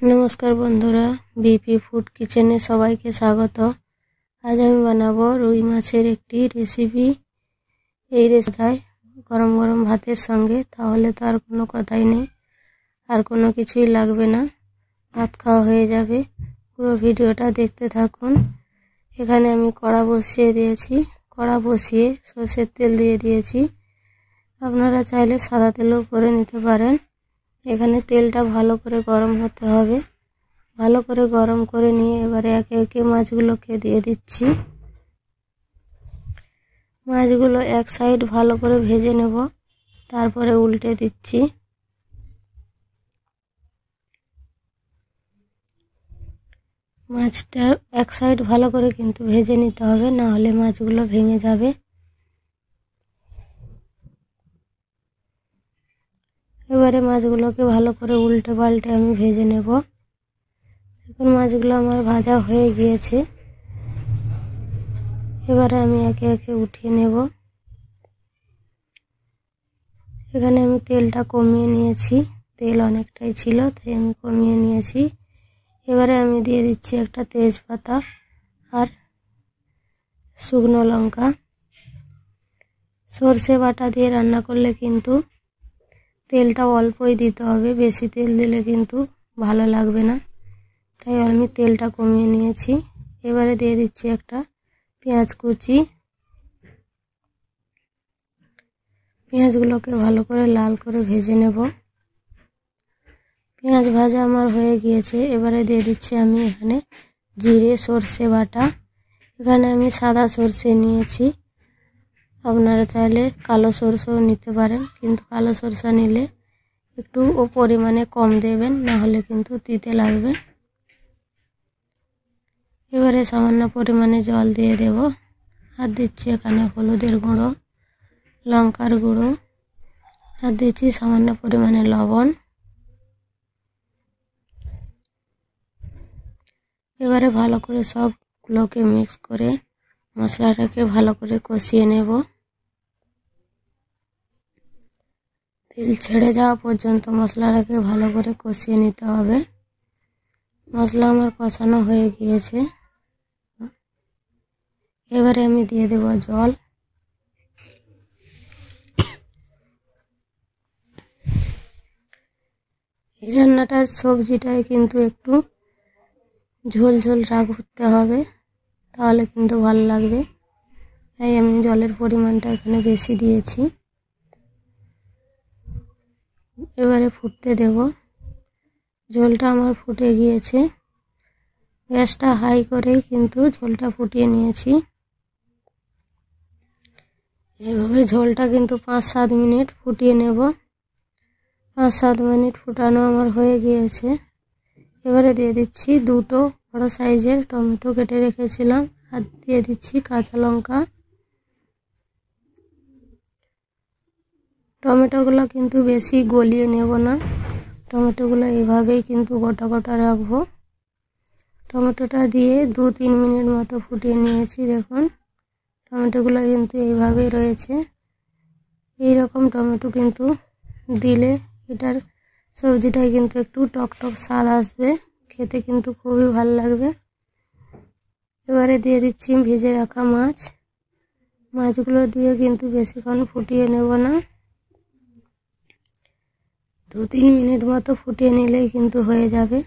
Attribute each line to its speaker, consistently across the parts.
Speaker 1: नमस्कार बंधुरा BP food किचेने सबाइके स्वागत। आज आमी बानाबो रुई माछेर एकटी रेसिपि। এই রেসিপিটায় গরম গরম ভাতের সঙ্গে তাহলে তো আর কোনো কথাই নেই, আর কোনো কিছুই লাগবে না, ভাত খাওয়া হয়ে যাবে। পুরো ভিডিওটা দেখতে থাকুন। এখানে আমি কড়া বসিয়ে দিয়েছি, কড়া বসিয়ে সরষের তেল দিয়ে দিয়েছি। আপনারা চাইলে সাদা তেলও করে নিতে পারেন। এখানে তেলটা ভালো করে গরম হতে হবে। ভালো করে গরম করে নিয়ে এবারে একে একে মাছগুলোকে দিয়ে দিচ্ছি। মাছগুলো এক সাইড ভালো করে ভেজে নেব, তারপরে উল্টে দিচ্ছি। মাছটা এক সাইড ভালো করে কিন্তু ভেজে নিতে হবে, না হলে মাছগুলো ভেঙে যাবে। এবারে মাছগুলোকে ভালো করে উল্টে পাল্টে আমি ভেজে নেব। এখন মাছগুলো আমার ভাজা হয়ে গিয়েছে। এবারে আমি একে একে উঠিয়ে নেব। এখানে আমি তেলটা কমিয়ে নিয়েছি, তেল অনেকটাই ছিল তাই আমি কমিয়ে নিয়েছি। এবারে আমি দিয়ে দিচ্ছি একটা তেজপাতা আর শুকনো লঙ্কা। সরষে বাটা দিয়ে রান্না করলে কিন্তু তেলটা অল্পই দিতে হবে, বেশি তেল দিলে কিন্তু ভালো লাগবে না, তাই আমি তেলটা কমিয়ে নিয়েছি। এবারে দিয়ে দিচ্ছি একটা পেঁয়াজ কুচি। পেঁয়াজগুলোকে ভালো করে লাল করে ভেজে নেব। পেঁয়াজ ভাজা আমার হয়ে গিয়েছে। এবারে দিয়ে দিচ্ছি আমি এখানে জিরে সরষে বাটা। এখানে আমি সাদা সরষে নিয়েছি, আপনারা চাইলে কালো সরষেও নিতে পারেন, কিন্তু কালো সরষে নিলে একটু ও পরিমাণে কম দেবেন, না হলে কিন্তু তিতে লাগবে। এবারে সামান্য পরিমাণে জল দিয়ে দেব। আর দিচ্ছি এখানে হলুদের গুঁড়ো, লঙ্কার গুঁড়ো, আর দিচ্ছি সামান্য পরিমাণে লবণ। এবারে ভালো করে সবগুলোকে মিক্স করে মশলাটাকে ভালো করে কষিয়ে নেব। তেল ছেড়ে যাওয়া পর্যন্ত মশলাটাকে ভালো করে কষিয়ে নিতে হবে। মশলা আমার কষানো হয়ে গিয়েছে। এবারে আমি দিয়ে দেব জল। এই রান্নাটার সবজিটায় কিন্তু একটু ঝোল ঝোল রাখতে হবে, তাহলে কিন্তু ভালো লাগবে, তাই আমি জলের পরিমাণটা এখানে বেশি দিয়েছি। এবারে ফুটতে দেব। ঝোলটা আমার ফুটে গিয়েছে। গ্যাসটা হাই করেই কিন্তু ঝোলটা ফুটিয়ে নিয়েছি। এভাবে ঝোলটা কিন্তু 5-7 মিনিট ফুটিয়ে নেব। 5-7 মিনিট ফুটানো আমার হয়ে গিয়েছে। এবারে দিয়ে দিচ্ছি দুটো বড় সাইজের টমেটো কেটে রেখেছিলাম, আর দিয়ে দিচ্ছি কাঁচা লঙ্কা। টমেটোগুলো কিন্তু বেশি গলিয়ে নেব না, টমেটোগুলো এভাবেই কিন্তু গোটা গোটা রাখবো। টমেটোটা দিয়ে 2-3 মিনিট মতো ফুটিয়ে নিয়েছি। দেখুন টমেটোগুলো কিন্তু এইভাবেই রয়েছে। এই রকম টমেটো কিন্তু দিলে এটার সবজিটায় কিন্তু একটু টক টক স্বাদ আসবে, খেতে কিন্তু খুবই ভালো লাগবে। এবারে দিয়ে দিচ্ছি ভেজে রাখা মাছ। মাছগুলো দিয়ে কিন্তু বেশিক্ষণ ফুটিয়ে নেব না, 2-3 মিনিট মতো ফুটিয়ে নিলেই কিন্তু হয়ে যাবে।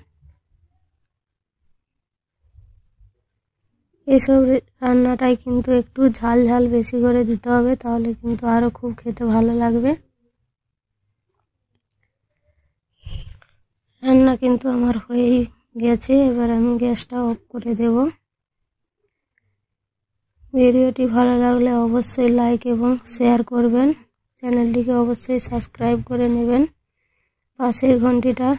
Speaker 1: এসব রান্নাটাই কিন্তু একটু ঝাল ঝাল বেশি করে দিতে হবে, তাহলে কিন্তু আরও খুব খেতে ভালো লাগবে। রান্না কিন্তু আমার হয়েই গেছে। এবার আমি গ্যাসটা অফ করে দেব। ভিডিওটি ভালো লাগলে অবশ্যই লাইক এবং শেয়ার করবেন। চ্যানেলটিকে অবশ্যই সাবস্ক্রাইব করে নেবেন। পাশের ঘন্টিটা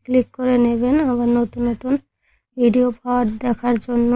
Speaker 1: ক্লিক করে নেবেন আবার নতুন নতুন ভিডিও পাওয়ার দেখার জন্য।